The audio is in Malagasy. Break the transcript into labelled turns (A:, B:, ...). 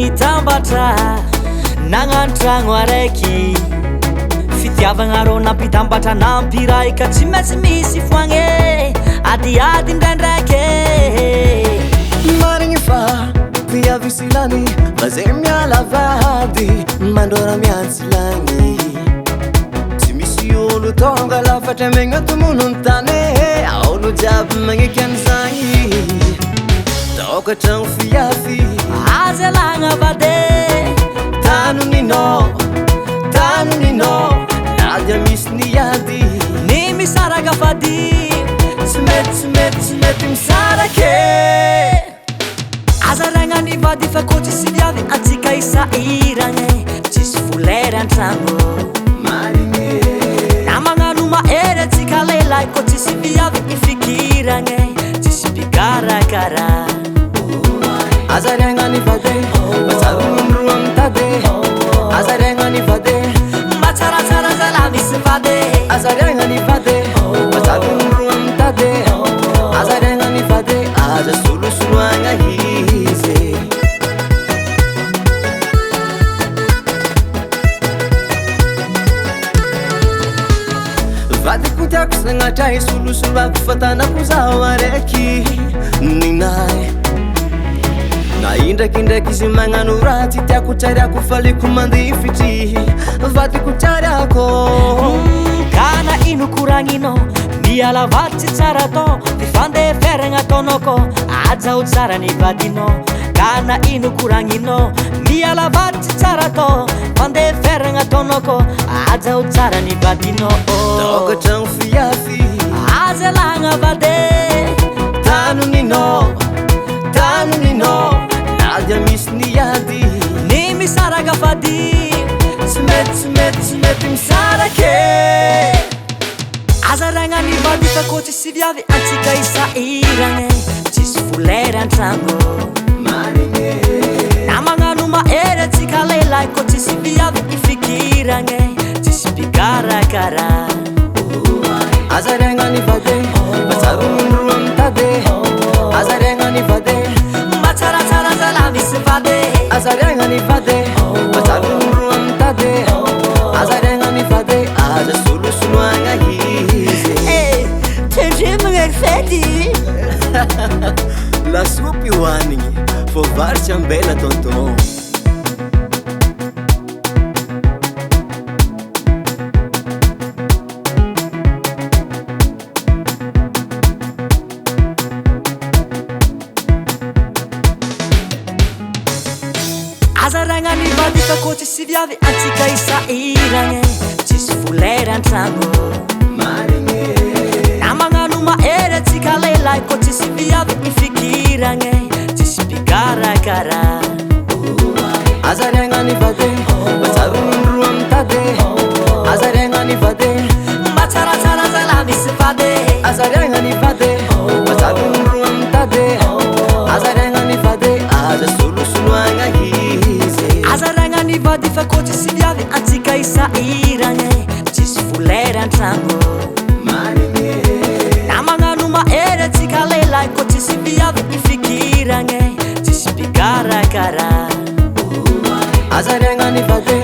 A: nitambatra nagnantragno araiky fitiavagna rô nampitambatra nampiray ka tsy maintsy misy foagné adiady ndraindraiky
B: marigny fa viavy silany bazay miala vady mandora miantsilagny tsy misy olo tonga lafatra megnatomolo ntany olo jiaby magneky an'izagny tokatragno fiafy
A: azalagna vade
B: tanonino nadia misy niady
A: ny misaraka fady
B: tsy mety misaraky
A: azaragna ny vady fa koa tsisy viavy atsika isairagny tsisy folera antragno
B: marigny
A: na magnano mahery atsika lehilahy koa tsisy viavy ifikiragny tsisy mpikarakara
B: azariagna ny vady matsara nomro amintady azariagna ny vady
A: mba tsaratsara zala misy vady
B: azariagna ny vady matsara nomro amintady azariagna ny vady aza solosoloagna izy vady ko tiako sagnatray solosoloako fatanako zaho araiky ninahy na indraikindraiky izy magnano raha tsy tiako tsariako faliko mandifitry vady ko tsariako
A: kana ino koragnino miala vady tsy tsara tô ty fandeferagna ataonao kô aja ho tsara ny vadinao kana ino koragnino miala vady tsy tsara tô fandeferagna ataonao kô aja ho tsara ny vadinao
B: tokatragno fiafy
A: azalagna vade
B: tanonino nadia misy niady
A: ny misaraka fady
B: tsy mety misaraky
A: azaragna ny vady fa koa tsisy viavy atsika isairagny tsisy folera antragno
B: marigny
A: na magnano mahery atsika lehilahy koa tsisy viavy ifikiragny tsisy mpikarakara
B: azariagna ny vady matsara nomro amintady azariagna ny vady
A: mba tsaratsara zala misy vady
B: azariagna ny vady matsara nomro amintady azariagna ny vady aza solosoloagna izy
A: tendremagna ry fety
B: lasopy hoanigny fô varitsy ambela tonton
A: azaragna ny vady fa koa tsisy viavy atsika isairagny tsisy folera antragno
B: marigny
A: na magnano mahery atsika lehilahy koa tsisy viavy ifikiragny tsisy mpikarakara
B: azariagna ny vady matsara nomro amintady azariagna ny vady
A: mba tsaratsara zala misy vady
B: azariagna ny vady matsara nomro amintady azariagna ny vady aza solosoloagna izy
A: azaragna ny vady fa koa tsisy viavy atsika isairagny tsisy folera antragno
B: marigny
A: na magnano mahery atsika lehilahy koa tsisy viavy ifikiragny tsisy mpikarakara
B: azariagna ny vady